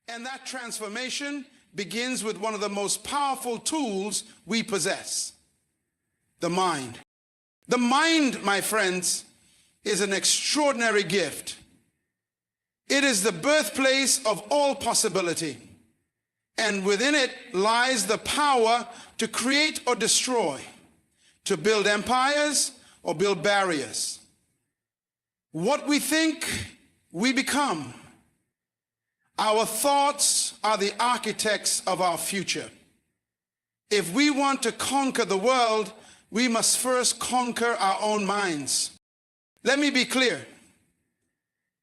And that transformation begins with one of the most powerful tools we possess, the mind. The mind, my friends, is an extraordinary gift. It is the birthplace of all possibility. And within it lies the power to create or destroy, to build empires or build barriers. What we think, we become. Our thoughts are the architects of our future. If we want to conquer the world, we must first conquer our own minds. Let me be clear.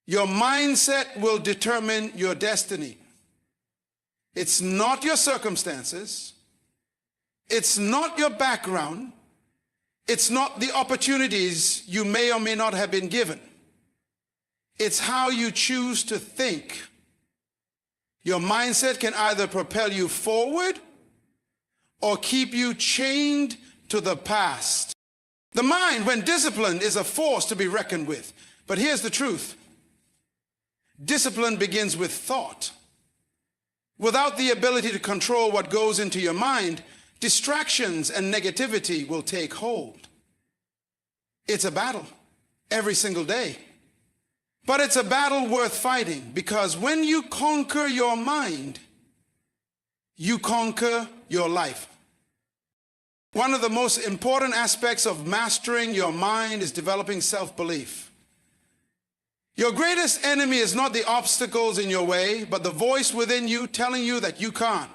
Your mindset will determine your destiny. It's not your circumstances. It's not your background. It's not the opportunities you may or may not have been given. It's how you choose to think. Your mindset can either propel you forward or keep you chained to the past. The mind, when disciplined, is a force to be reckoned with. But here's the truth. Discipline begins with thought. Without the ability to control what goes into your mind, distractions and negativity will take hold. It's a battle every single day. But it's a battle worth fighting, because when you conquer your mind, you conquer your life. One of the most important aspects of mastering your mind is developing self-belief. Your greatest enemy is not the obstacles in your way, but the voice within you telling you that you can't.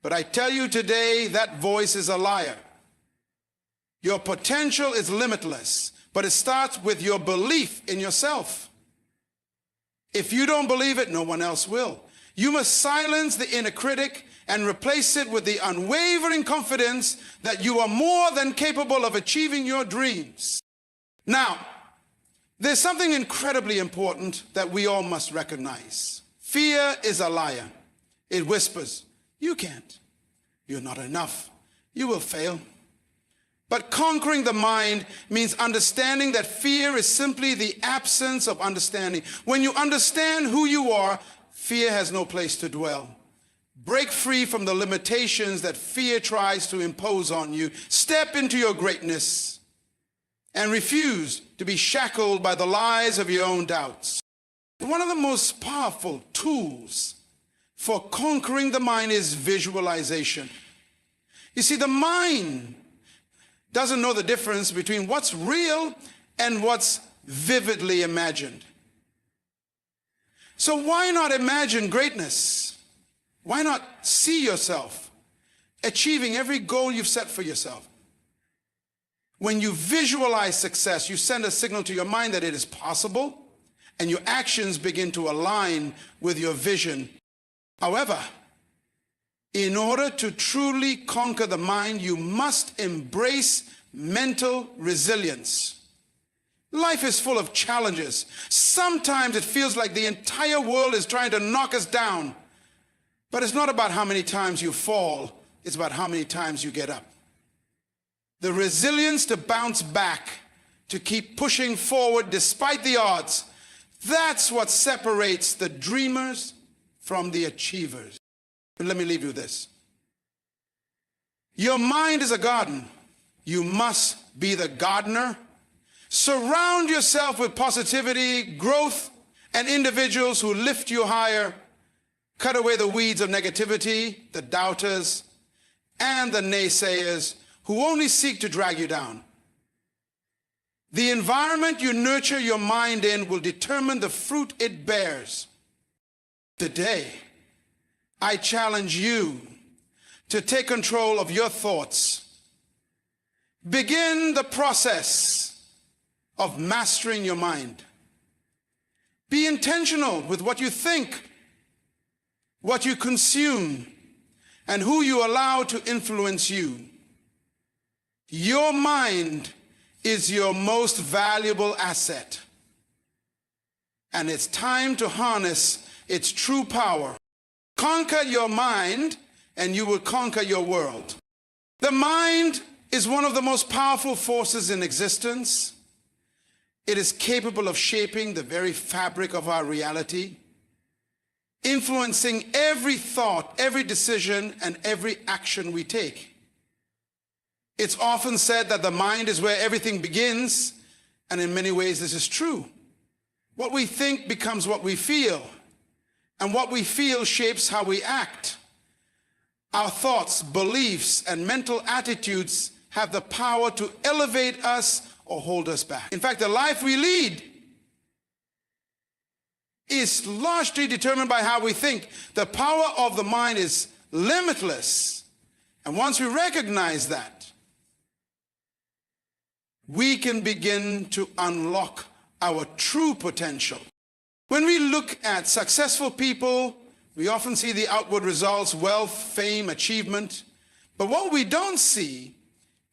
But I tell you today, that voice is a liar. Your potential is limitless, but it starts with your belief in yourself. If you don't believe it, no one else will. You must silence the inner critic and replace it with the unwavering confidence that you are more than capable of achieving your dreams. Now, there's something incredibly important that we all must recognize. Fear is a liar. It whispers, you can't. You're not enough. You will fail. But conquering the mind means understanding that fear is simply the absence of understanding. When you understand who you are, fear has no place to dwell. Break free from the limitations that fear tries to impose on you. Step into your greatness and refuse to be shackled by the lies of your own doubts. One of the most powerful tools for conquering the mind is visualization. You see, the mind doesn't know the difference between what's real and what's vividly imagined. So why not imagine greatness? Why not see yourself achieving every goal you've set for yourself? When you visualize success, you send a signal to your mind that it is possible, and your actions begin to align with your vision. However, in order to truly conquer the mind, you must embrace mental resilience. Life is full of challenges. Sometimes it feels like the entire world is trying to knock us down. But it's not about how many times you fall. It's about how many times you get up. The resilience to bounce back, to keep pushing forward despite the odds, that's what separates the dreamers from the achievers. But let me leave you with this. Your mind is a garden. You must be the gardener. Surround yourself with positivity, growth, and individuals who lift you higher. Cut away the weeds of negativity, the doubters, and the naysayers who only seek to drag you down. The environment you nurture your mind in will determine the fruit it bears. Today, I challenge you to take control of your thoughts. Begin the process of mastering your mind. Be intentional with what you think, what you consume, and who you allow to influence you. Your mind is your most valuable asset, and it's time to harness its true power. Conquer your mind, and you will conquer your world. The mind is one of the most powerful forces in existence. It is capable of shaping the very fabric of our reality. influencing every thought, every decision, and every action we take. It's often said that the mind is where everything begins, and in many ways this is true. What we think becomes what we feel, and what we feel shapes how we act. Our thoughts, beliefs, and mental attitudes have the power to elevate us or hold us back. In fact, the life we lead is largely determined by how we think. The power of the mind is limitless. And once we recognize that, we can begin to unlock our true potential. When we look at successful people, we often see the outward results, wealth, fame, achievement. But what we don't see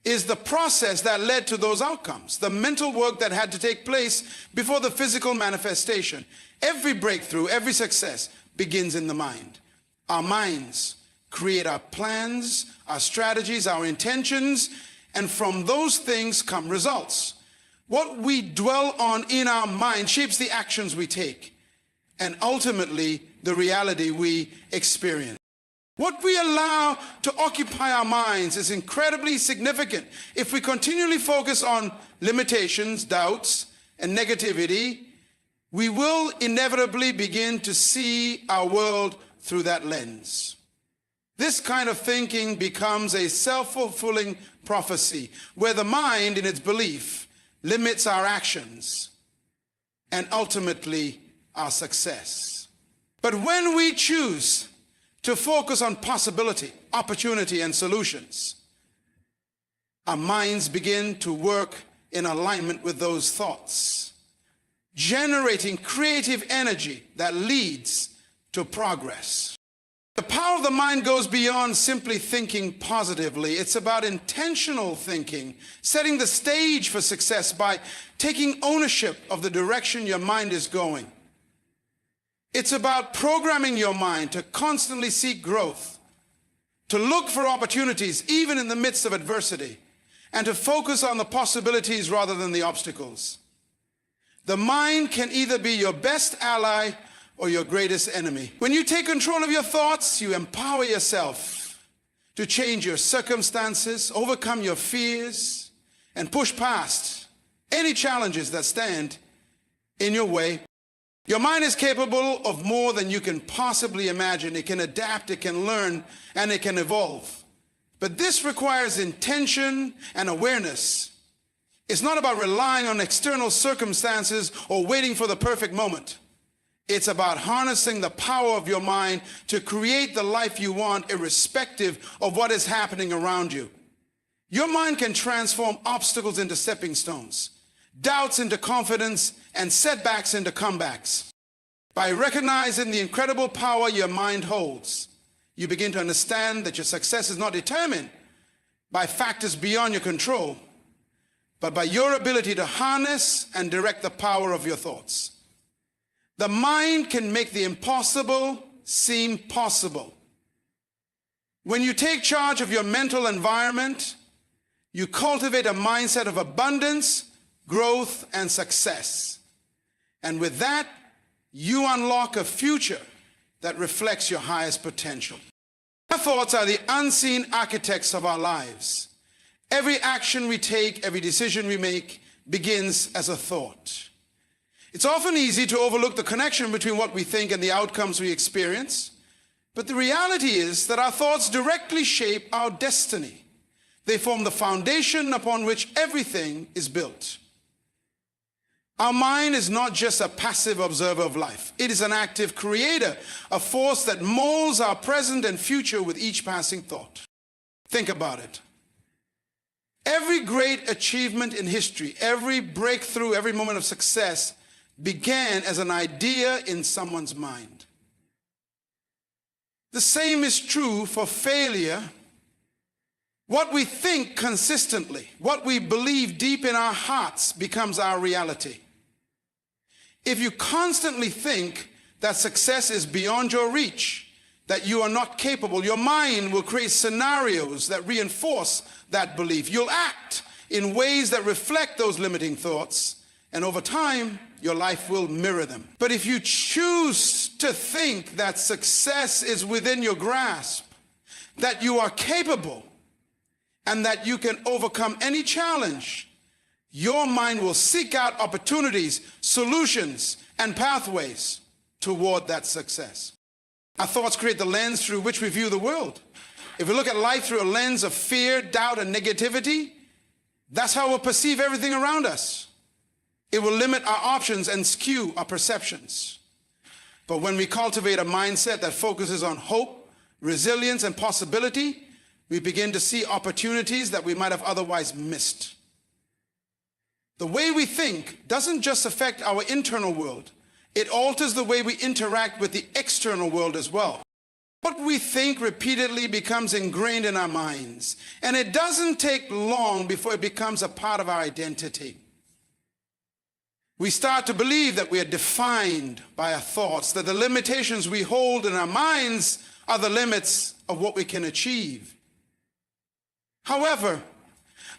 is the process that led to those outcomes, the mental work that had to take place before the physical manifestation. Every breakthrough, every success begins in the mind. Our minds create our plans, our strategies, our intentions, and from those things come results. What we dwell on in our mind shapes the actions we take, and ultimately the reality we experience. What we allow to occupy our minds is incredibly significant. If we continually focus on limitations, doubts, and negativity, we will inevitably begin to see our world through that lens. This kind of thinking becomes a self-fulfilling prophecy, where the mind, in its belief, limits our actions and ultimately our success. But when we choose to focus on possibility, opportunity, and solutions, our minds begin to work in alignment with those thoughts, generating creative energy that leads to progress. The power of the mind goes beyond simply thinking positively. It's about intentional thinking, setting the stage for success by taking ownership of the direction your mind is going. It's about programming your mind to constantly seek growth, to look for opportunities even in the midst of adversity, and to focus on the possibilities rather than the obstacles. The mind can either be your best ally or your greatest enemy. When you take control of your thoughts, you empower yourself to change your circumstances, overcome your fears, and push past any challenges that stand in your way. Your mind is capable of more than you can possibly imagine. It can adapt, it can learn, and it can evolve. But this requires intention and awareness. It's not about relying on external circumstances or waiting for the perfect moment. It's about harnessing the power of your mind to create the life you want, irrespective of what is happening around you. Your mind can transform obstacles into stepping stones, doubts into confidence, and setbacks into comebacks. By recognizing the incredible power your mind holds, you begin to understand that your success is not determined by factors beyond your control, but by your ability to harness and direct the power of your thoughts. The mind can make the impossible seem possible. When you take charge of your mental environment, you cultivate a mindset of abundance, growth, and success. And with that, you unlock a future that reflects your highest potential. Our thoughts are the unseen architects of our lives. Every action we take, every decision we make begins as a thought. It's often easy to overlook the connection between what we think and the outcomes we experience. But the reality is that our thoughts directly shape our destiny. They form the foundation upon which everything is built. Our mind is not just a passive observer of life. It is an active creator, a force that molds our present and future with each passing thought. Think about it. Every great achievement in history, every breakthrough, every moment of success began as an idea in someone's mind. The same is true for failure. What we think consistently, what we believe deep in our hearts becomes our reality. If you constantly think that success is beyond your reach, that you are not capable, your mind will create scenarios that reinforce that belief. You'll act in ways that reflect those limiting thoughts, and over time, your life will mirror them. But if you choose to think that success is within your grasp, that you are capable, and that you can overcome any challenge, your mind will seek out opportunities, solutions, and pathways toward that success. Our thoughts create the lens through which we view the world. If we look at life through a lens of fear, doubt, and negativity, that's how we'll perceive everything around us. It will limit our options and skew our perceptions. But when we cultivate a mindset that focuses on hope, resilience, and possibility, we begin to see opportunities that we might have otherwise missed. The way we think doesn't just affect our internal world. It alters the way we interact with the external world as well. What we think repeatedly becomes ingrained in our minds, and it doesn't take long before it becomes a part of our identity. We start to believe that we are defined by our thoughts, that the limitations we hold in our minds are the limits of what we can achieve. However,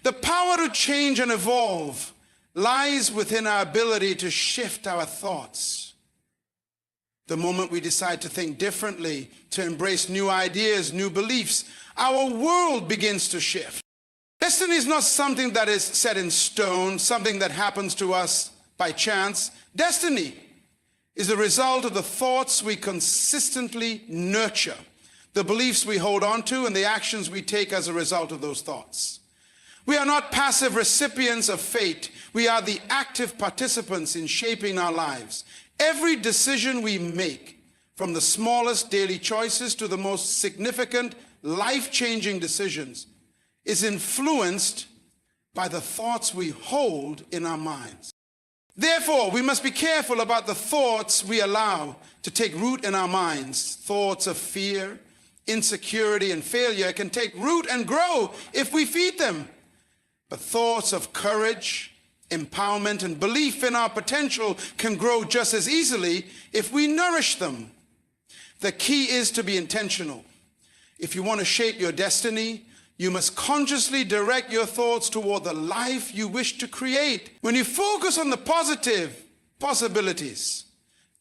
the power to change and evolve lies within our ability to shift our thoughts. The moment we decide to think differently, to embrace new ideas, new beliefs, our world begins to shift. Destiny is not something that is set in stone, something that happens to us by chance. Destiny is the result of the thoughts we consistently nurture, the beliefs we hold on to, and the actions we take as a result of those thoughts. We are not passive recipients of fate. We are the active participants in shaping our lives. Every decision we make, from the smallest daily choices to the most significant life-changing decisions, is influenced by the thoughts we hold in our minds. Therefore, we must be careful about the thoughts we allow to take root in our minds. Thoughts of fear, insecurity, and failure can take root and grow if we feed them. But thoughts of courage, empowerment, and belief in our potential can grow just as easily if we nourish them. The key is to be intentional. If you want to shape your destiny, you must consciously direct your thoughts toward the life you wish to create. When you focus on the positive possibilities,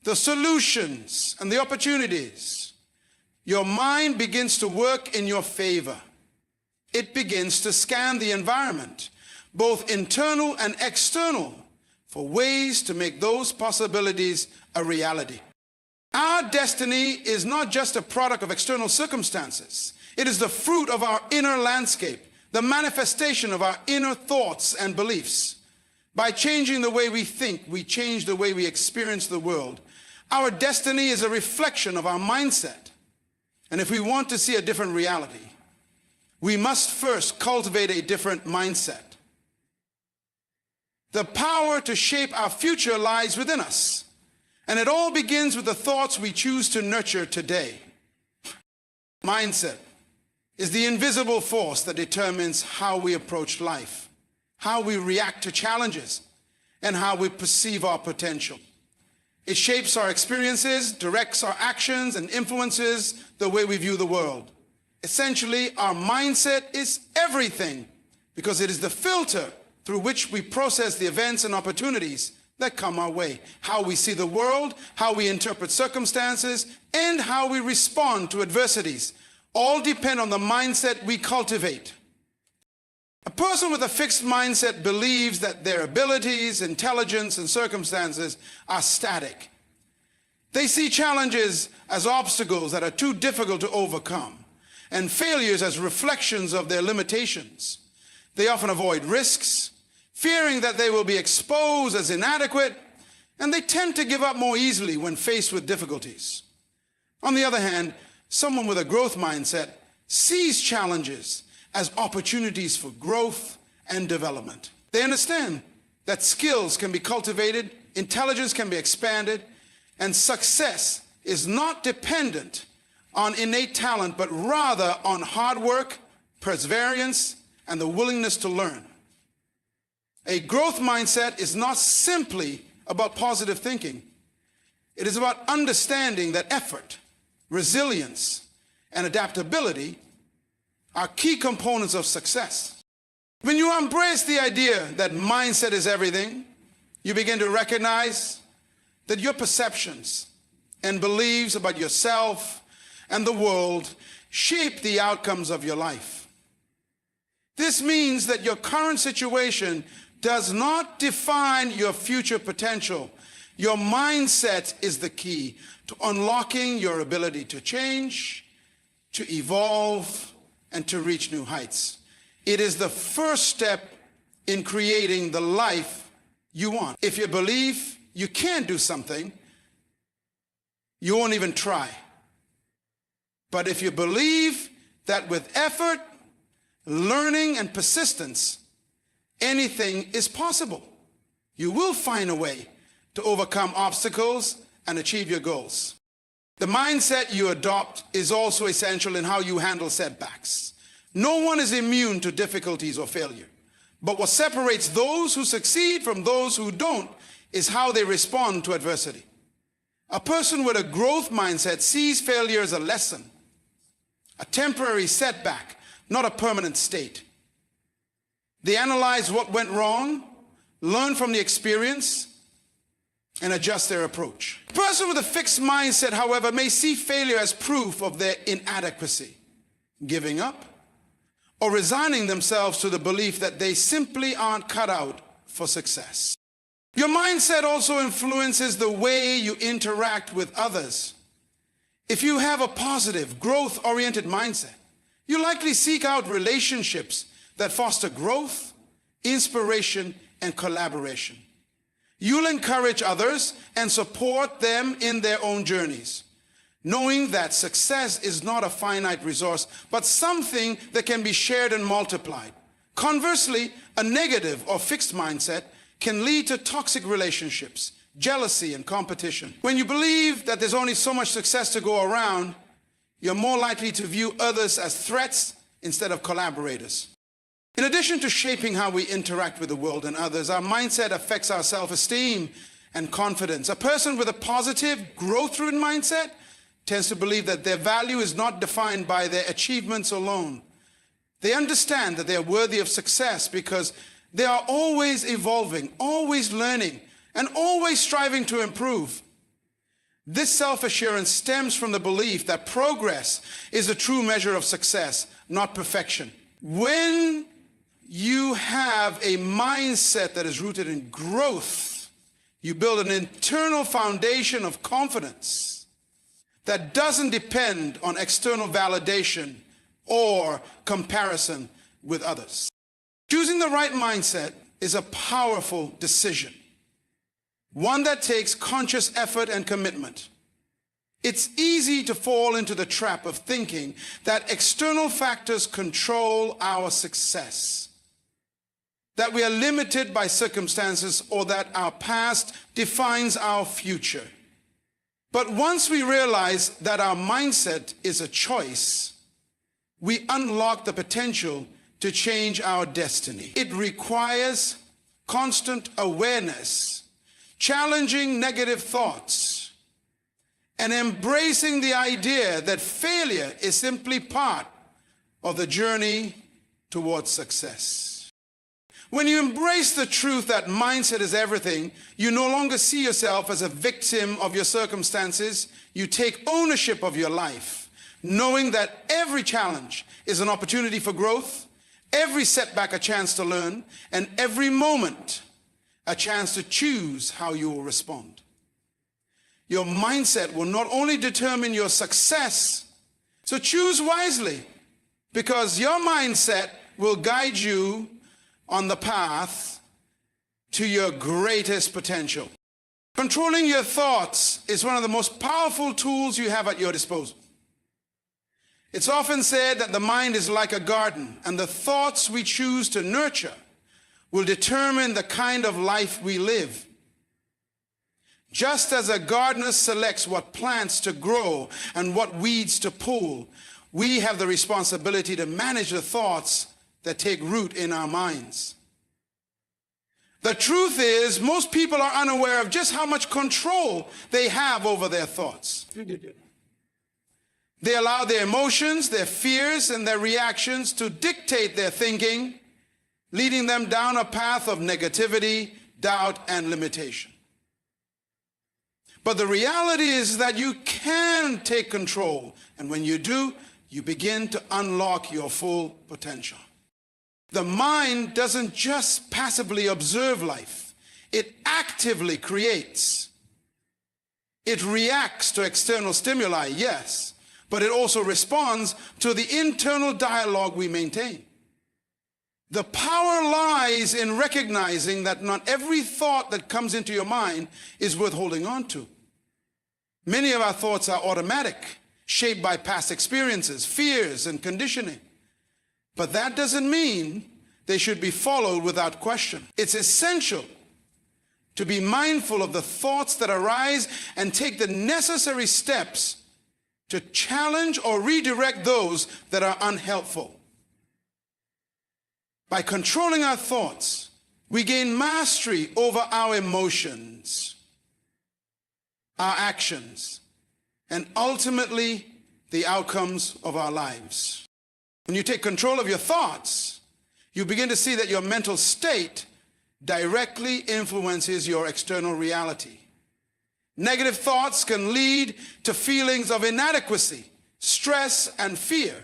the solutions, and the opportunities, your mind begins to work in your favor. It begins to scan the environment, both internal and external, for ways to make those possibilities a reality. Our destiny is not just a product of external circumstances. It is the fruit of our inner landscape, the manifestation of our inner thoughts and beliefs. By changing the way we think, we change the way we experience the world. Our destiny is a reflection of our mindset. And if we want to see a different reality, we must first cultivate a different mindset. The power to shape our future lies within us, and it all begins with the thoughts we choose to nurture today. Mindset is the invisible force that determines how we approach life, how we react to challenges, and how we perceive our potential. It shapes our experiences, directs our actions, and influences the way we view the world. Essentially, our mindset is everything because it is the filter through which we process the events and opportunities that come our way. How we see the world, how we interpret circumstances, and how we respond to adversities all depend on the mindset we cultivate. A person with a fixed mindset believes that their abilities, intelligence, and circumstances are static. They see challenges as obstacles that are too difficult to overcome, and failures as reflections of their limitations. They often avoid risks, fearing that they will be exposed as inadequate, and they tend to give up more easily when faced with difficulties. On the other hand, someone with a growth mindset sees challenges as opportunities for growth and development. They understand that skills can be cultivated, intelligence can be expanded, and success is not dependent on innate talent, but rather on hard work, perseverance, and the willingness to learn. A growth mindset is not simply about positive thinking. It is about understanding that effort, resilience, and adaptability are key components of success. When you embrace the idea that mindset is everything, You begin to recognize that your perceptions and beliefs about yourself and the world shape the outcomes of your life. This means that your current situation does not define your future potential. Your mindset is the key to unlocking your ability to change, to evolve, and to reach new heights. It is the first step in creating the life you want. If you believe you can't do something, you won't even try. But if you believe that with effort, learning, and persistence, anything is possible, you will find a way to overcome obstacles and achieve your goals. The mindset you adopt is also essential in how you handle setbacks. No one is immune to difficulties or failure. But what separates those who succeed from those who don't is how they respond to adversity. A person with a growth mindset sees failure as a lesson, a temporary setback, not a permanent state. They analyze what went wrong, learn from the experience, and adjust their approach. A person with a fixed mindset, however, may see failure as proof of their inadequacy, giving up, or resigning themselves to the belief that they simply aren't cut out for success. Your mindset also influences the way you interact with others. If you have a positive, growth-oriented mindset, you likely seek out relationships that foster growth, inspiration, and collaboration. You'll encourage others and support them in their own journeys, knowing that success is not a finite resource, but something that can be shared and multiplied. Conversely, a negative or fixed mindset can lead to toxic relationships, jealousy, and competition. When you believe that there's only so much success to go around, you're more likely to view others as threats instead of collaborators. In addition to shaping how we interact with the world and others, our mindset affects our self-esteem and confidence. A person with a positive, growth-driven mindset tends to believe that their value is not defined by their achievements alone. They understand that they are worthy of success because they are always evolving, always learning, and always striving to improve. This self-assurance stems from the belief that progress is the true measure of success, not perfection. When you have a mindset that is rooted in growth, you build an internal foundation of confidence that doesn't depend on external validation or comparison with others. Choosing the right mindset is a powerful decision, one that takes conscious effort and commitment. It's easy to fall into the trap of thinking that external factors control our success, that we are limited by circumstances, or that our past defines our future. But once we realize that our mindset is a choice, we unlock the potential to change our destiny. It requires constant awareness, challenging negative thoughts, and embracing the idea that failure is simply part of the journey towards success. When you embrace the truth that mindset is everything, you no longer see yourself as a victim of your circumstances. You take ownership of your life, knowing that every challenge is an opportunity for growth, every setback a chance to learn, and every moment a chance to choose how you will respond. Your mindset will not only determine your success, so choose wisely, because your mindset will guide you on the path to your greatest potential. Controlling your thoughts is one of the most powerful tools you have at your disposal. It's often said that the mind is like a garden, and the thoughts we choose to nurture will determine the kind of life we live. Just as a gardener selects what plants to grow and what weeds to pull, we have the responsibility to manage the thoughts that take root in our minds. The truth is, most people are unaware of just how much control they have over their thoughts. They allow their emotions, their fears, and their reactions to dictate their thinking, leading them down a path of negativity, doubt, and limitation. But the reality is that you can take control, and when you do, you begin to unlock your full potential. The mind doesn't just passively observe life, it actively creates. It reacts to external stimuli, yes, but it also responds to the internal dialogue we maintain. The power lies in recognizing that not every thought that comes into your mind is worth holding on to. Many of our thoughts are automatic, shaped by past experiences, fears, and conditioning. But that doesn't mean they should be followed without question. It's essential to be mindful of the thoughts that arise and take the necessary steps to challenge or redirect those that are unhelpful. By controlling our thoughts, we gain mastery over our emotions, our actions, and ultimately the outcomes of our lives. When you take control of your thoughts, you begin to see that your mental state directly influences your external reality. Negative thoughts can lead to feelings of inadequacy, stress, and fear.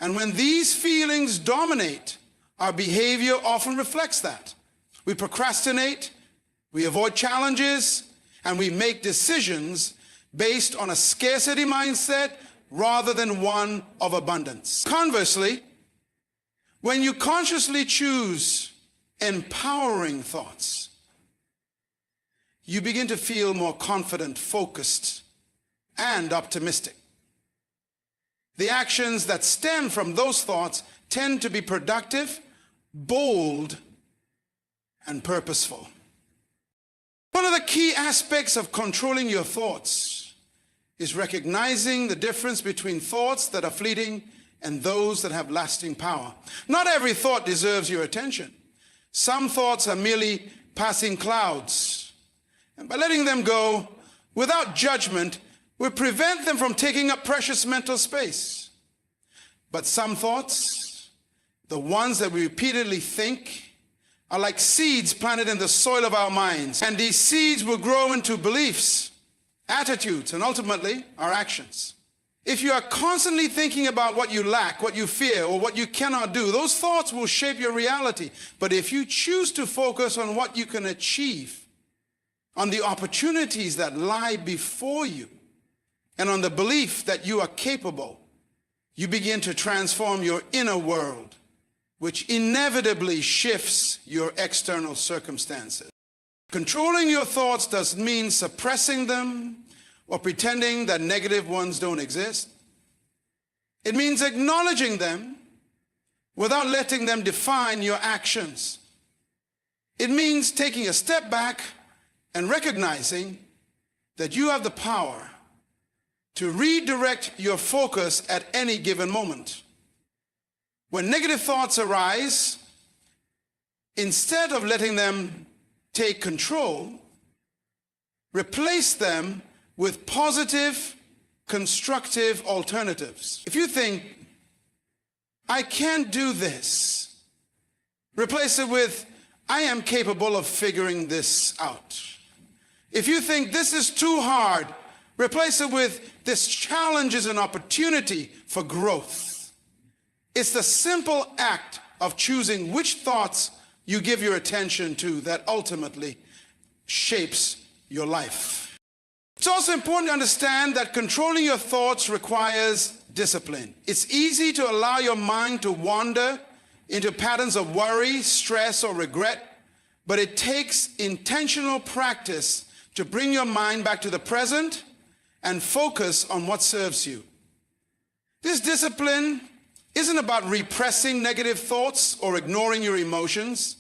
And when these feelings dominate, our behavior often reflects that. We procrastinate, we avoid challenges, and we make decisions based on a scarcity mindset rather than one of abundance. Conversely, when you consciously choose empowering thoughts, you begin to feel more confident, focused, and optimistic. The actions that stem from those thoughts tend to be productive, bold, and purposeful. One of the key aspects of controlling your thoughts is recognizing the difference between thoughts that are fleeting and those that have lasting power. Not every thought deserves your attention. Some thoughts are merely passing clouds. And by letting them go without judgment, we prevent them from taking up precious mental space. But some thoughts, the ones that we repeatedly think, are like seeds planted in the soil of our minds. And these seeds will grow into beliefs, attitudes, and ultimately our actions. If you are constantly thinking about what you lack, what you fear, or what you cannot do, those thoughts will shape your reality. But if you choose to focus on what you can achieve, on the opportunities that lie before you, and on the belief that you are capable, you begin to transform your inner world, which inevitably shifts your external circumstances. Controlling your thoughts doesn't mean suppressing them or pretending that negative ones don't exist. It means acknowledging them without letting them define your actions. It means taking a step back and recognizing that you have the power to redirect your focus at any given moment. When negative thoughts arise, instead of letting them take control, replace them with positive, constructive alternatives. If you think, I can't do this, replace it with, I am capable of figuring this out. If you think this is too hard, replace it with, this challenge is an opportunity for growth. It's the simple act of choosing which thoughts you give your attention to that ultimately shapes your life. It's also important to understand that controlling your thoughts requires discipline. It's easy to allow your mind to wander into patterns of worry, stress, or regret, but it takes intentional practice to bring your mind back to the present and focus on what serves you. This discipline isn't about repressing negative thoughts or ignoring your emotions.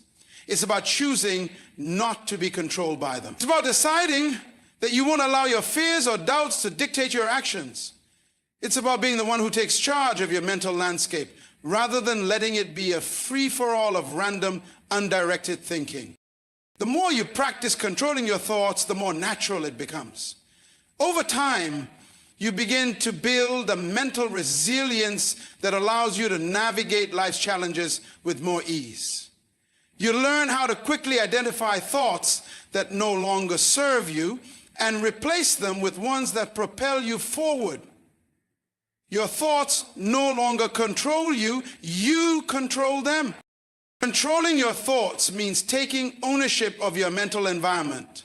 It's about choosing not to be controlled by them. It's about deciding that you won't allow your fears or doubts to dictate your actions. It's about being the one who takes charge of your mental landscape rather than letting it be a free-for-all of random, undirected thinking. The more you practice controlling your thoughts, the more natural it becomes. Over time, you begin to build a mental resilience that allows you to navigate life's challenges with more ease. You learn how to quickly identify thoughts that no longer serve you and replace them with ones that propel you forward. Your thoughts no longer control you, you control them. Controlling your thoughts means taking ownership of your mental environment.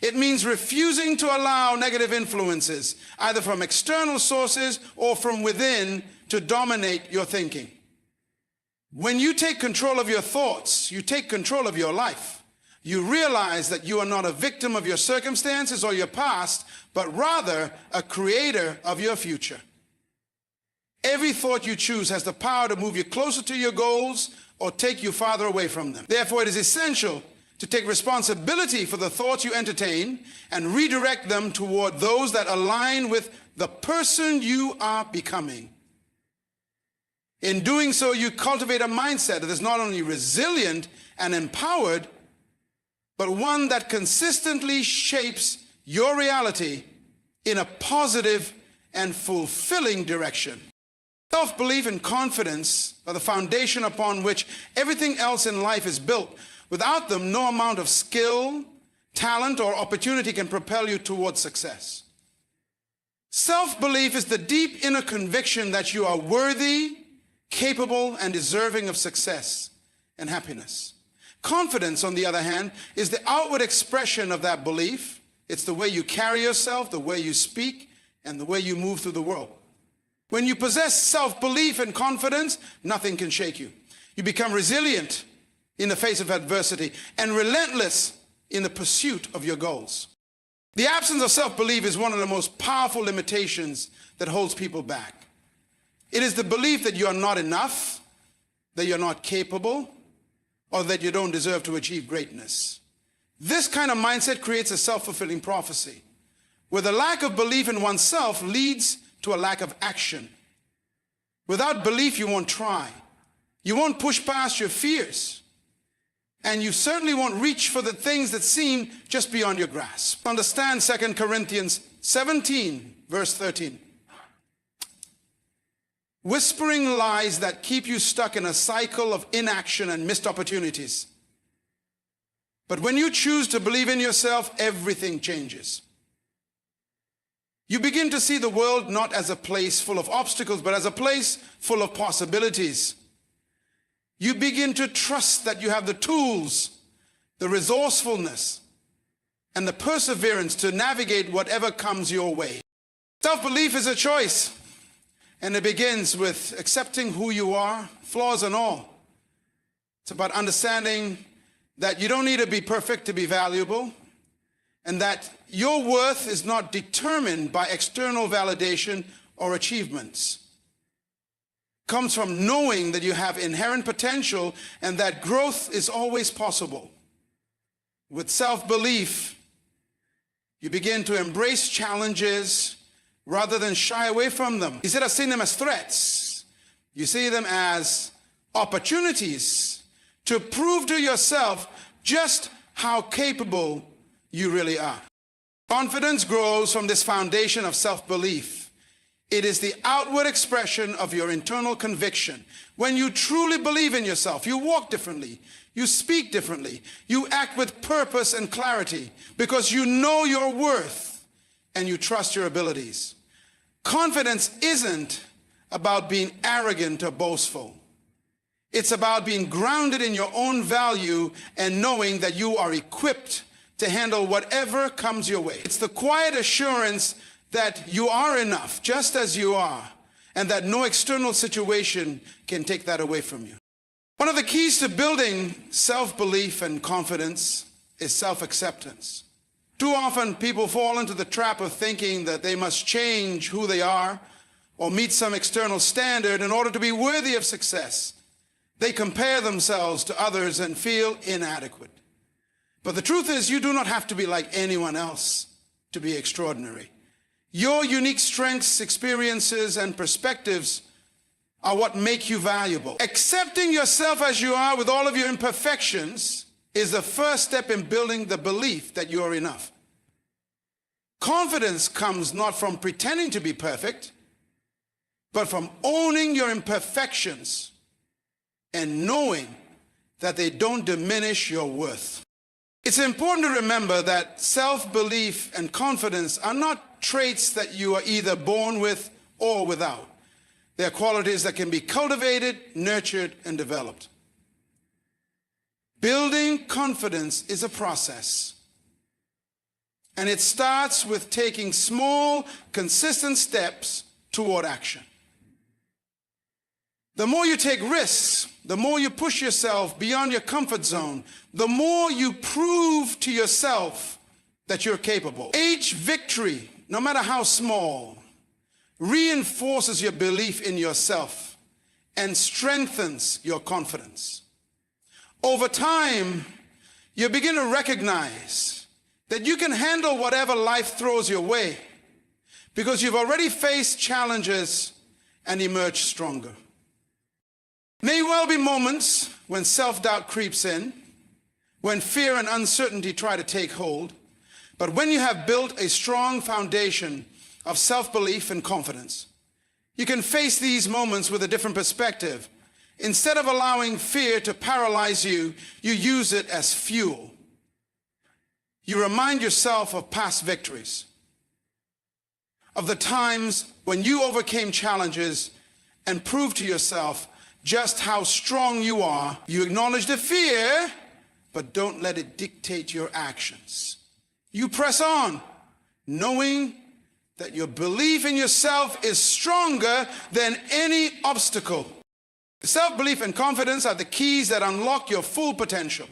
It means refusing to allow negative influences, either from external sources or from within, to dominate your thinking. When you take control of your thoughts, you take control of your life. You realize that you are not a victim of your circumstances or your past, but rather a creator of your future. Every thought you choose has the power to move you closer to your goals or take you farther away from them. Therefore, it is essential to take responsibility for the thoughts you entertain and redirect them toward those that align with the person you are becoming. In doing so, you cultivate a mindset that is not only resilient and empowered, but one that consistently shapes your reality in a positive and fulfilling direction. Self-belief and confidence are the foundation upon which everything else in life is built. Without them, no amount of skill, talent, or opportunity can propel you towards success. Self-belief is the deep inner conviction that you are worthy, capable, and deserving of success and happiness. Confidence, on the other hand, is the outward expression of that belief. It's the way you carry yourself, the way you speak, and the way you move through the world. When you possess self-belief and confidence, nothing can shake you. You become resilient in the face of adversity and relentless in the pursuit of your goals. The absence of self-belief is one of the most powerful limitations that holds people back. It is the belief that you are not enough, that you're not capable, or that you don't deserve to achieve greatness. This kind of mindset creates a self-fulfilling prophecy, where the lack of belief in oneself leads to a lack of action. Without belief, you won't try. You won't push past your fears. And you certainly won't reach for the things that seem just beyond your grasp. Understand 2 Corinthians 17, verse 13. Whispering lies that keep you stuck in a cycle of inaction and missed opportunities. But when you choose to believe in yourself, everything changes. You begin to see the world not as a place full of obstacles, but as a place full of possibilities. You begin to trust that you have the tools, the resourcefulness, and the perseverance to navigate whatever comes your way. Self-belief is a choice, and it begins with accepting who you are, flaws and all. It's about understanding that you don't need to be perfect to be valuable, and that your worth is not determined by external validation or achievements. It comes from knowing that you have inherent potential and that growth is always possible. With self-belief, you begin to embrace challenges rather than shy away from them. Instead of seeing them as threats, you see them as opportunities to prove to yourself just how capable you really are. Confidence grows from this foundation of self-belief. It is the outward expression of your internal conviction. When you truly believe in yourself, you walk differently, you speak differently, you act with purpose and clarity because you know your worth and you trust your abilities. Confidence isn't about being arrogant or boastful. It's about being grounded in your own value and knowing that you are equipped to handle whatever comes your way. It's the quiet assurance that you are enough just as you are and that no external situation can take that away from you. One of the keys to building self-belief and confidence is self-acceptance. Too often people fall into the trap of thinking that they must change who they are or meet some external standard in order to be worthy of success. They compare themselves to others and feel inadequate. But the truth is, you do not have to be like anyone else to be extraordinary. Your unique strengths, experiences, and perspectives are what make you valuable. Accepting yourself as you are with all of your imperfections is the first step in building the belief that you are enough. Confidence comes not from pretending to be perfect, but from owning your imperfections and knowing that they don't diminish your worth. It's important to remember that self-belief and confidence are not traits that you are either born with or without. They're qualities that can be cultivated, nurtured, and developed. Building confidence is a process. And it starts with taking small, consistent steps toward action. The more you take risks, the more you push yourself beyond your comfort zone, the more you prove to yourself that you're capable. Each victory, no matter how small, reinforces your belief in yourself and strengthens your confidence. Over time, you begin to recognize that you can handle whatever life throws your way because you've already faced challenges and emerged stronger. May well be moments when self-doubt creeps in, when fear and uncertainty try to take hold, but when you have built a strong foundation of self-belief and confidence, you can face these moments with a different perspective. Instead of allowing fear to paralyze you, you use it as fuel. You remind yourself of past victories, of the times when you overcame challenges and proved to yourself just how strong you are. You acknowledge the fear, but don't let it dictate your actions. You press on, knowing that your belief in yourself is stronger than any obstacle. Self-belief and confidence are the keys that unlock your full potential.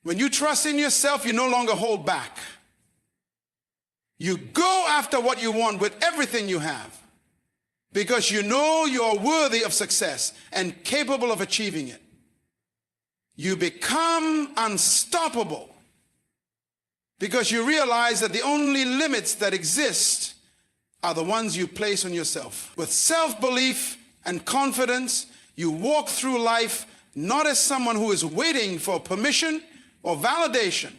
When you trust in yourself, you no longer hold back. You go after what you want with everything you have because you know you're worthy of success and capable of achieving it. You become unstoppable because you realize that the only limits that exist are the ones you place on yourself. With self-belief and confidence, you walk through life not as someone who is waiting for permission or validation,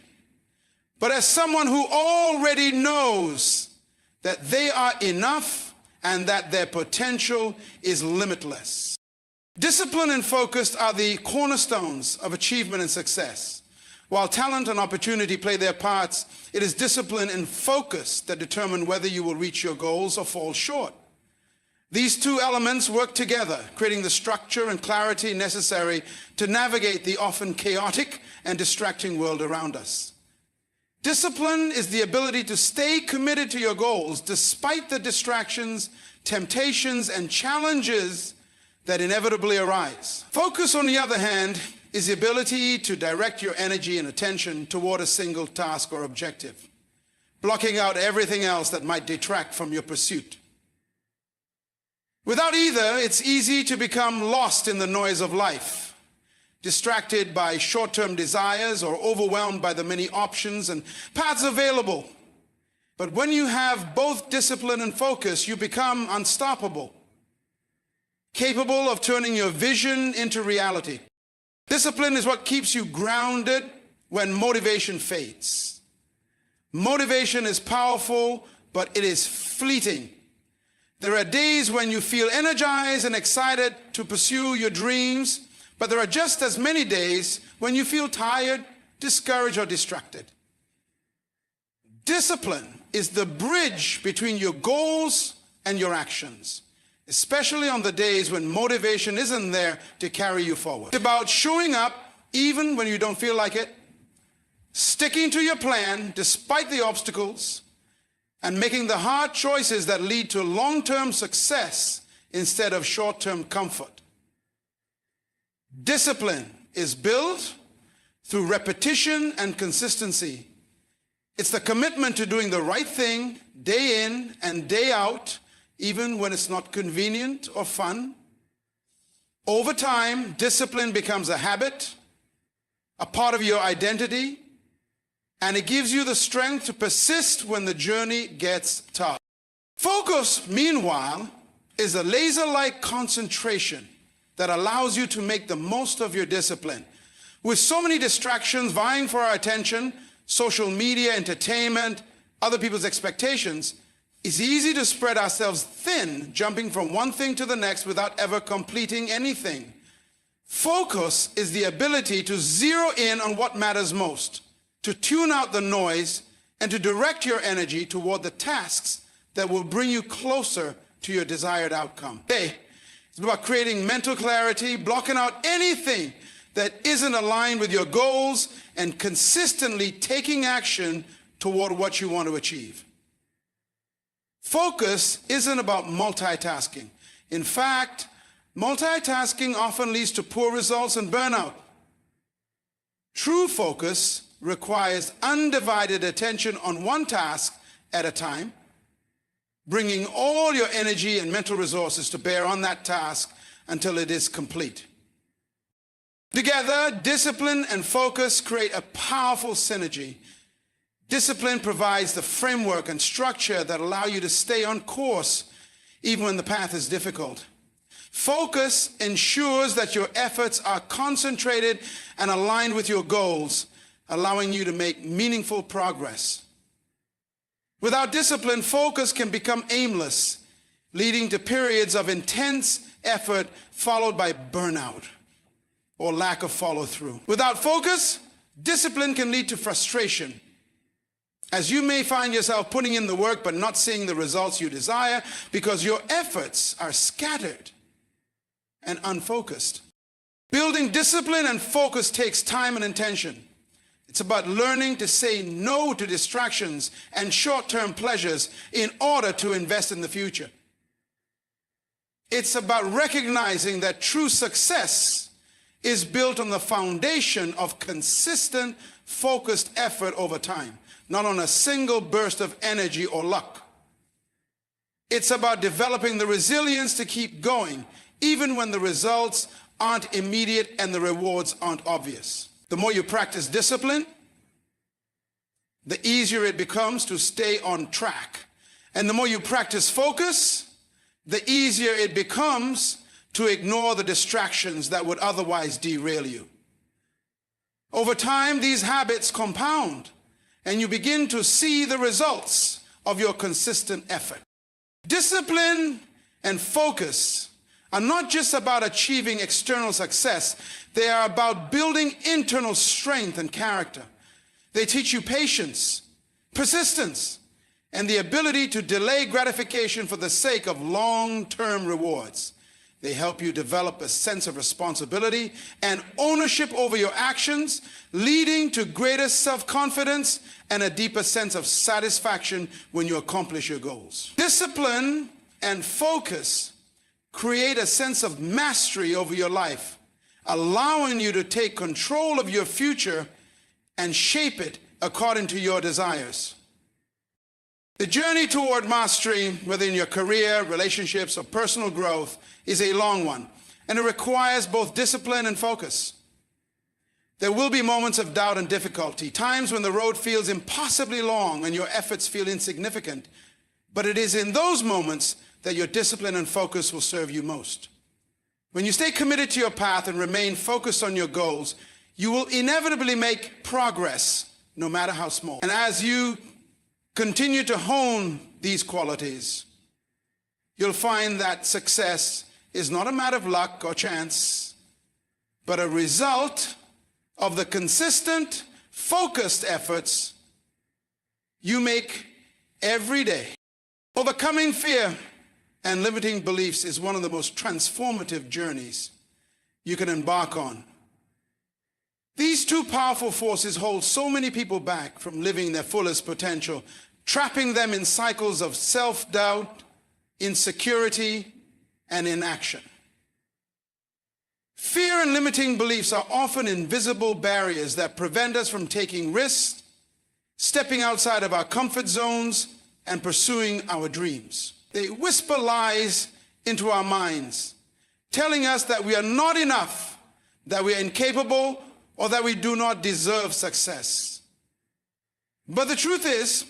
but as someone who already knows that they are enough and that their potential is limitless. Discipline and focus are the cornerstones of achievement and success. While talent and opportunity play their parts, it is discipline and focus that determine whether you will reach your goals or fall short. These two elements work together, creating the structure and clarity necessary to navigate the often chaotic and distracting world around us. Discipline is the ability to stay committed to your goals despite the distractions, temptations, and challenges that inevitably arise. Focus, on the other hand, is the ability to direct your energy and attention toward a single task or objective, blocking out everything else that might detract from your pursuit. Without either, it's easy to become lost in the noise of life, distracted by short-term desires or overwhelmed by the many options and paths available. But when you have both discipline and focus, you become unstoppable, capable of turning your vision into reality. Discipline is what keeps you grounded when motivation fades. Motivation is powerful, but it is fleeting. There are days when you feel energized and excited to pursue your dreams, but there are just as many days when you feel tired, discouraged, or distracted. Discipline is the bridge between your goals and your actions, especially on the days when motivation isn't there to carry you forward. It's about showing up even when you don't feel like it, sticking to your plan despite the obstacles, and making the hard choices that lead to long-term success instead of short-term comfort. Discipline is built through repetition and consistency. It's the commitment to doing the right thing day in and day out, even when it's not convenient or fun. Over time, discipline becomes a habit, a part of your identity, and it gives you the strength to persist when the journey gets tough. Focus, meanwhile, is a laser-like concentration that allows you to make the most of your discipline. With so many distractions vying for our attention, social media, entertainment, other people's expectations, it's easy to spread ourselves thin, jumping from one thing to the next without ever completing anything. Focus is the ability to zero in on what matters most, to tune out the noise, and to direct your energy toward the tasks that will bring you closer to your desired outcome. Hey, it's about creating mental clarity, blocking out anything that isn't aligned with your goals, and consistently taking action toward what you want to achieve. Focus isn't about multitasking. In fact, multitasking often leads to poor results and burnout. True focus requires undivided attention on one task at a time, bringing all your energy and mental resources to bear on that task until it is complete. Together, discipline and focus create a powerful synergy. Discipline provides the framework and structure that allow you to stay on course even when the path is difficult. Focus ensures that your efforts are concentrated and aligned with your goals, allowing you to make meaningful progress. Without discipline, focus can become aimless, leading to periods of intense effort followed by burnout or lack of follow-through. Without focus, discipline can lead to frustration, as you may find yourself putting in the work but not seeing the results you desire because your efforts are scattered and unfocused. Building discipline and focus takes time and intention. It's about learning to say no to distractions and short-term pleasures in order to invest in the future. It's about recognizing that true success is built on the foundation of consistent, focused effort over time, not on a single burst of energy or luck. It's about developing the resilience to keep going, even when the results aren't immediate and the rewards aren't obvious. The more you practice discipline, the easier it becomes to stay on track. And the more you practice focus, the easier it becomes to ignore the distractions that would otherwise derail you. Over time, these habits compound, and you begin to see the results of your consistent effort. Discipline and focus are not just about achieving external success. They are about building internal strength and character. They teach you patience, persistence, and the ability to delay gratification for the sake of long-term rewards. They help you develop a sense of responsibility and ownership over your actions, leading to greater self-confidence and a deeper sense of satisfaction when you accomplish your goals. Discipline and focus create a sense of mastery over your life, allowing you to take control of your future and shape it according to your desires. The journey toward mastery, whether in your career, relationships, or personal growth, is a long one, and it requires both discipline and focus. There will be moments of doubt and difficulty, times when the road feels impossibly long and your efforts feel insignificant, but it is in those moments that your discipline and focus will serve you most. When you stay committed to your path and remain focused on your goals, you will inevitably make progress, no matter how small. And as you continue to hone these qualities, you'll find that success is not a matter of luck or chance, but a result of the consistent, focused efforts you make every day. Overcoming fear and limiting beliefs is one of the most transformative journeys you can embark on. These two powerful forces hold so many people back from living their fullest potential, trapping them in cycles of self-doubt, insecurity, and inaction. Fear and limiting beliefs are often invisible barriers that prevent us from taking risks, stepping outside of our comfort zones, and pursuing our dreams. They whisper lies into our minds, telling us that we are not enough, that we are incapable, or that we do not deserve success. But the truth is,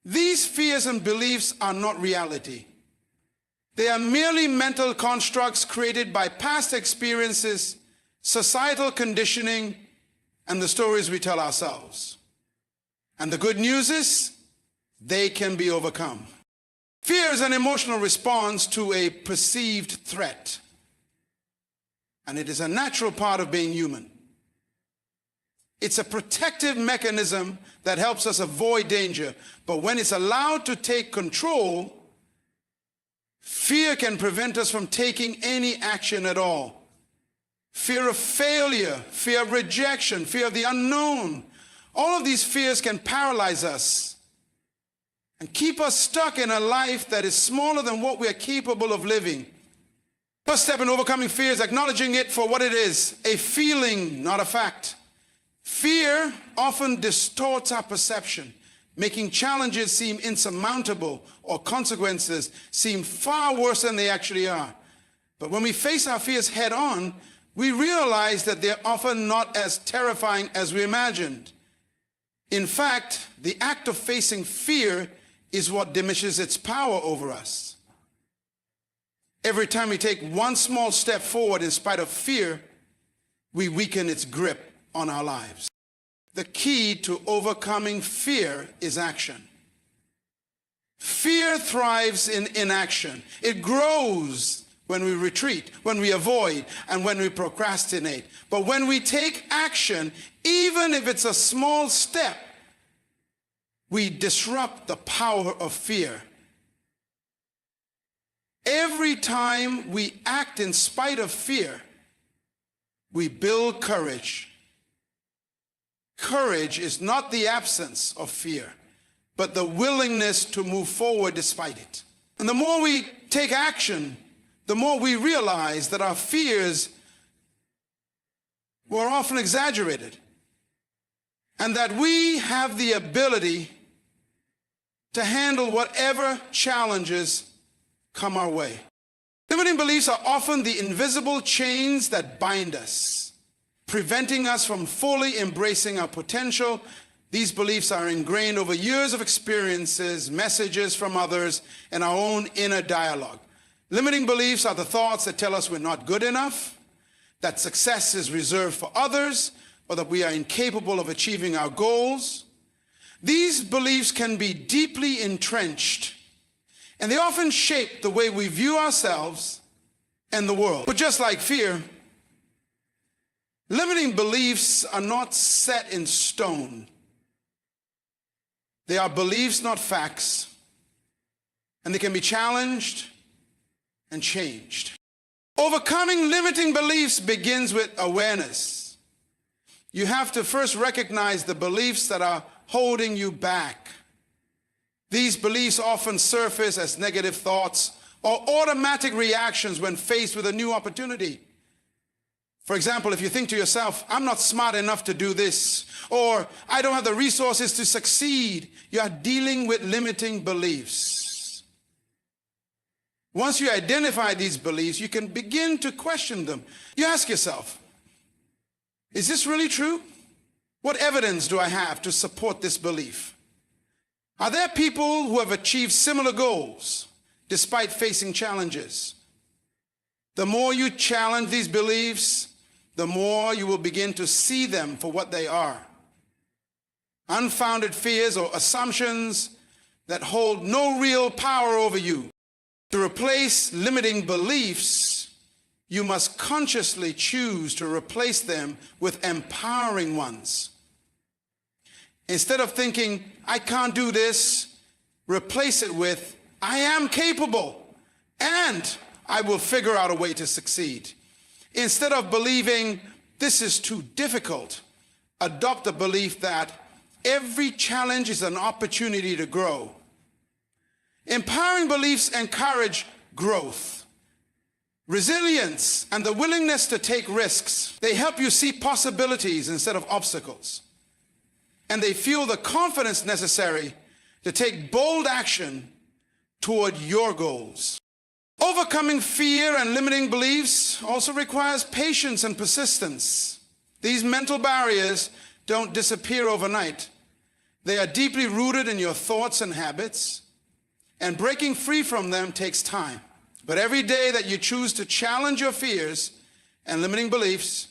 these fears and beliefs are not reality. They are merely mental constructs created by past experiences, societal conditioning, and the stories we tell ourselves. And the good news is, they can be overcome. Fear is an emotional response to a perceived threat. and it is a natural part of being human. It's a protective mechanism that helps us avoid danger. But when it's allowed to take control, fear can prevent us from taking any action at all. Fear of failure, fear of rejection, fear of the unknown. All of these fears can paralyze us and keep us stuck in a life that is smaller than what we are capable of living. First step in overcoming fear is acknowledging it for what it is, a feeling, not a fact. Fear often distorts our perception, making challenges seem insurmountable or consequences seem far worse than they actually are. But when we face our fears head on, we realize that they're often not as terrifying as we imagined. In fact, the act of facing fear is what diminishes its power over us. Every time we take one small step forward in spite of fear, we weaken its grip on our lives. The key to overcoming fear is action. Fear thrives in inaction. It grows when we retreat, when we avoid, and when we procrastinate. But when we take action, even if it's a small step, we disrupt the power of fear. Every time we act in spite of fear, we build courage. Courage is not the absence of fear, but the willingness to move forward despite it. And the more we take action, the more we realize that our fears were often exaggerated, and that we have the ability to handle whatever challenges come our way. Limiting beliefs are often the invisible chains that bind us, preventing us from fully embracing our potential. These beliefs are ingrained over years of experiences, messages from others, and our own inner dialogue. Limiting beliefs are the thoughts that tell us we're not good enough, that success is reserved for others, or that we are incapable of achieving our goals. These beliefs can be deeply entrenched, and they often shape the way we view ourselves and the world. But just like fear, limiting beliefs are not set in stone. They are beliefs, not facts, and they can be challenged and changed. Overcoming limiting beliefs begins with awareness. You have to first recognize the beliefs that are holding you back. These beliefs often surface as negative thoughts or automatic reactions when faced with a new opportunity. For example, if you think to yourself, I'm not smart enough to do this, or I don't have the resources to succeed, you are dealing with limiting beliefs. Once you identify these beliefs, you can begin to question them. You ask yourself, is this really true? What evidence do I have to support this belief? Are there people who have achieved similar goals despite facing challenges? The more you challenge these beliefs, the more you will begin to see them for what they are. Unfounded fears or assumptions that hold no real power over you. To replace limiting beliefs, you must consciously choose to replace them with empowering ones. Instead of thinking, I can't do this, replace it with, I am capable, and I will figure out a way to succeed. Instead of believing, this is too difficult, adopt a belief that every challenge is an opportunity to grow. Empowering beliefs encourage growth, resilience, and the willingness to take risks. They help you see possibilities instead of obstacles. And they fuel the confidence necessary to take bold action toward your goals. Overcoming fear and limiting beliefs also requires patience and persistence. These mental barriers don't disappear overnight. They are deeply rooted in your thoughts and habits, and breaking free from them takes time. But every day that you choose to challenge your fears and limiting beliefs,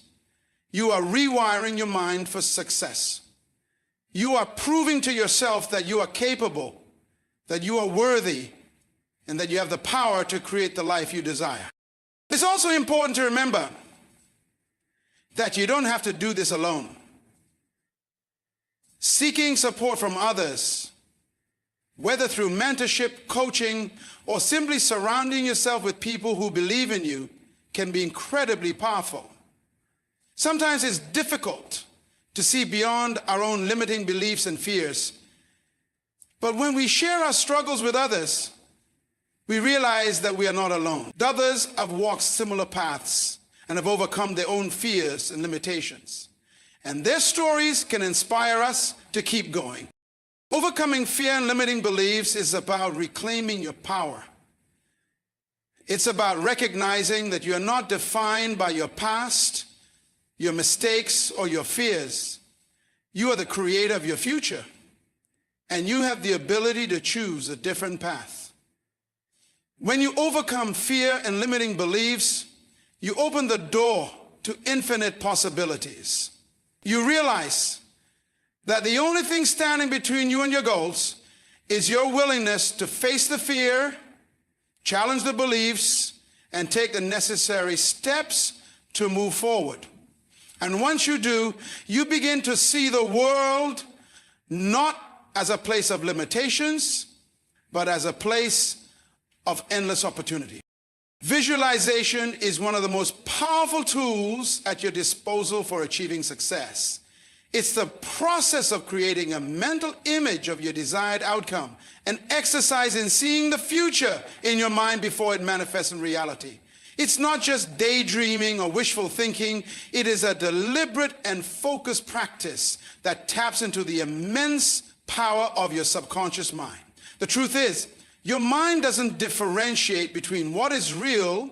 you are rewiring your mind for success. You are proving to yourself that you are capable, that you are worthy, and that you have the power to create the life you desire. It's also important to remember that you don't have to do this alone. Seeking support from others, whether through mentorship, coaching, or simply surrounding yourself with people who believe in you, can be incredibly powerful. Sometimes it's difficult to see beyond our own limiting beliefs and fears. But when we share our struggles with others, we realize that we are not alone. Others have walked similar paths and have overcome their own fears and limitations. And their stories can inspire us to keep going. Overcoming fear and limiting beliefs is about reclaiming your power. It's about recognizing that you're not defined by your past, your mistakes, or your fears. You are the creator of your future, and you have the ability to choose a different path. When you overcome fear and limiting beliefs, you open the door to infinite possibilities. You realize that the only thing standing between you and your goals is your willingness to face the fear, challenge the beliefs, and take the necessary steps to move forward. And once you do, you begin to see the world not as a place of limitations, but as a place of endless opportunity. Visualization is one of the most powerful tools at your disposal for achieving success. It's the process of creating a mental image of your desired outcome, an exercise in seeing the future in your mind before it manifests in reality. It's not just daydreaming or wishful thinking. It is a deliberate and focused practice that taps into the immense power of your subconscious mind. The truth is, your mind doesn't differentiate between what is real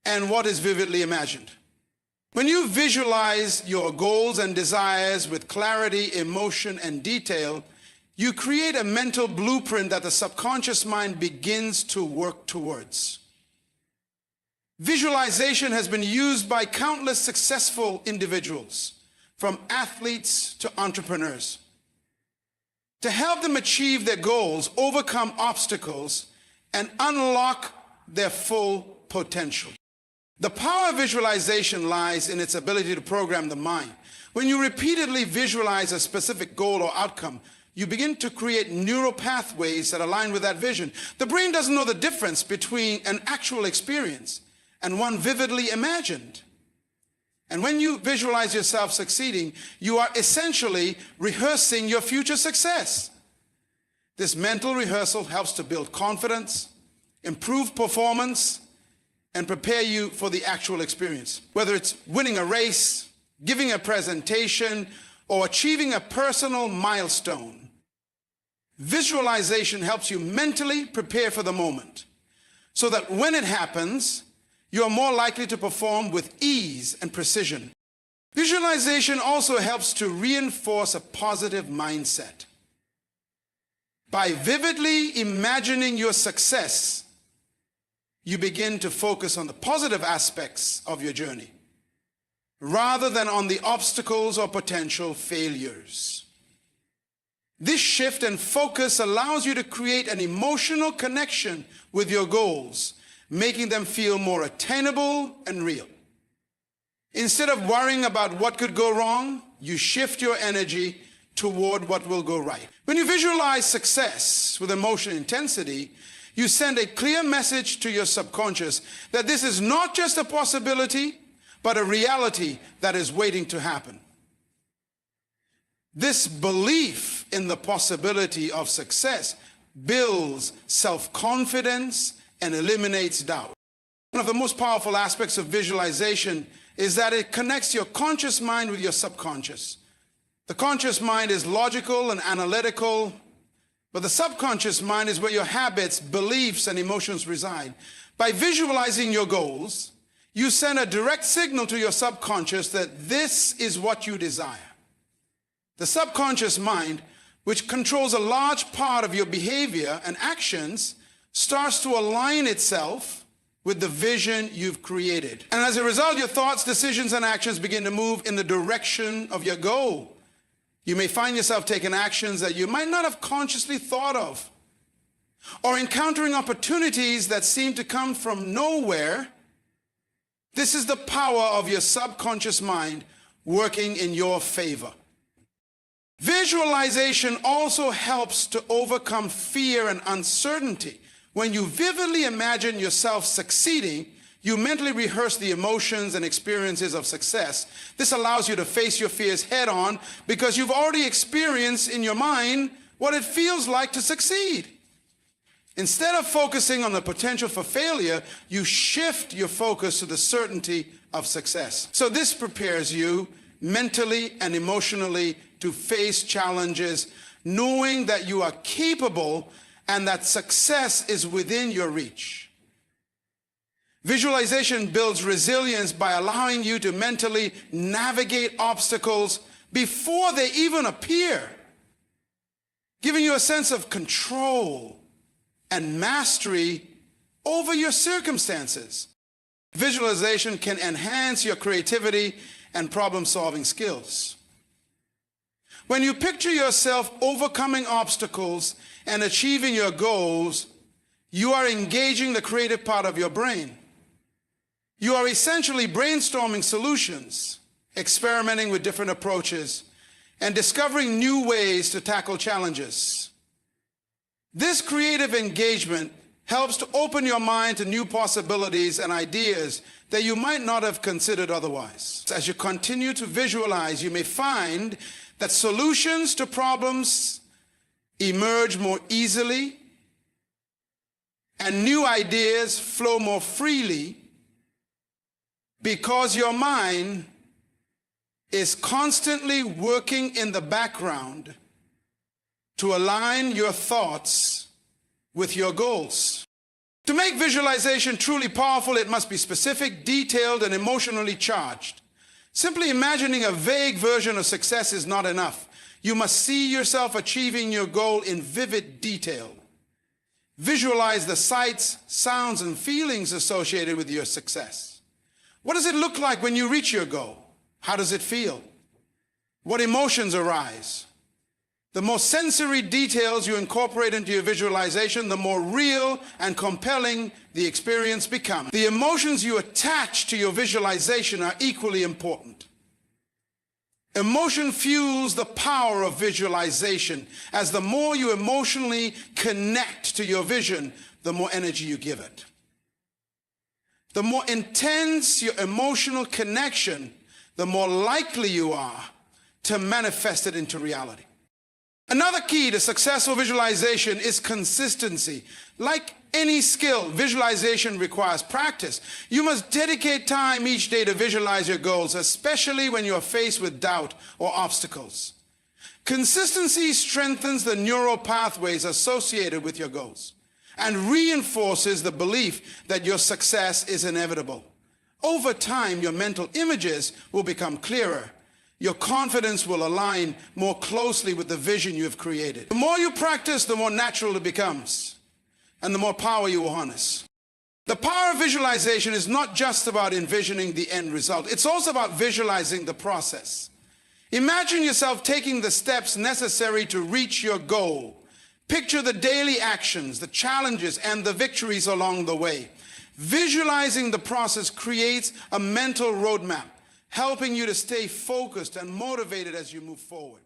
and what is vividly imagined. When you visualize your goals and desires with clarity, emotion, and detail, you create a mental blueprint that the subconscious mind begins to work towards. Visualization has been used by countless successful individuals, from athletes to entrepreneurs, to help them achieve their goals, overcome obstacles, and unlock their full potential. The power of visualization lies in its ability to program the mind. When you repeatedly visualize a specific goal or outcome, you begin to create neural pathways that align with that vision. The brain doesn't know the difference between an actual experience and one vividly imagined. And when you visualize yourself succeeding, you are essentially rehearsing your future success. This mental rehearsal helps to build confidence, improve performance, and prepare you for the actual experience. Whether it's winning a race, giving a presentation, or achieving a personal milestone, visualization helps you mentally prepare for the moment, so that when it happens, you're more likely to perform with ease and precision. Visualization also helps to reinforce a positive mindset. By vividly imagining your success, you begin to focus on the positive aspects of your journey, rather than on the obstacles or potential failures. This shift in focus allows you to create an emotional connection with your goals, making them feel more attainable and real. Instead of worrying about what could go wrong, you shift your energy toward what will go right. When you visualize success with emotional intensity, you send a clear message to your subconscious that this is not just a possibility, but a reality that is waiting to happen. This belief in the possibility of success builds self-confidence and eliminates doubt. One of the most powerful aspects of visualization is that it connects your conscious mind with your subconscious. The conscious mind is logical and analytical, but the subconscious mind is where your habits, beliefs, and emotions reside. By visualizing your goals, you send a direct signal to your subconscious that this is what you desire. The subconscious mind, which controls a large part of your behavior and actions, starts to align itself with the vision you've created. And as a result, your thoughts, decisions, and actions begin to move in the direction of your goal. You may find yourself taking actions that you might not have consciously thought of, or encountering opportunities that seem to come from nowhere, This is the power of your subconscious mind working in your favor. Visualization also helps to overcome fear and uncertainty. When you vividly imagine yourself succeeding, you mentally rehearse the emotions and experiences of success. This allows you to face your fears head on because you've already experienced in your mind what it feels like to succeed. Instead of focusing on the potential for failure, you shift your focus to the certainty of success. So this prepares you mentally and emotionally to face challenges, knowing that you are capable and that success is within your reach. Visualization builds resilience by allowing you to mentally navigate obstacles before they even appear, giving you a sense of control and mastery over your circumstances. Visualization can enhance your creativity and problem-solving skills. When you picture yourself overcoming obstacles and achieving your goals, you are engaging the creative part of your brain. You are essentially brainstorming solutions, experimenting with different approaches, and discovering new ways to tackle challenges. This creative engagement helps to open your mind to new possibilities and ideas that you might not have considered otherwise. As you continue to visualize, you may find that solutions to problems emerge more easily and new ideas flow more freely because your mind is constantly working in the background to align your thoughts with your goals. To make visualization truly powerful, it must be specific, detailed, and emotionally charged. Simply imagining a vague version of success is not enough. You must see yourself achieving your goal in vivid detail. Visualize the sights, sounds, and feelings associated with your success. What does it look like when you reach your goal? How does it feel? What emotions arise? The more sensory details you incorporate into your visualization, the more real and compelling the experience becomes. The emotions you attach to your visualization are equally important. Emotion fuels the power of visualization, as the more you emotionally connect to your vision, the more energy you give it. The more intense your emotional connection, the more likely you are to manifest it into reality. Another key to successful visualization is consistency. Like any skill, visualization requires practice. You must dedicate time each day to visualize your goals, especially when you are faced with doubt or obstacles. Consistency strengthens the neural pathways associated with your goals and reinforces the belief that your success is inevitable. Over time, your mental images will become clearer. Your confidence will align more closely with the vision you have created. The more you practice, the more natural it becomes, and the more power you will harness. The power of visualization is not just about envisioning the end result. It's also about visualizing the process. Imagine yourself taking the steps necessary to reach your goal. Picture the daily actions, the challenges, and the victories along the way. Visualizing the process creates a mental roadmap, helping you to stay focused and motivated as you move forward.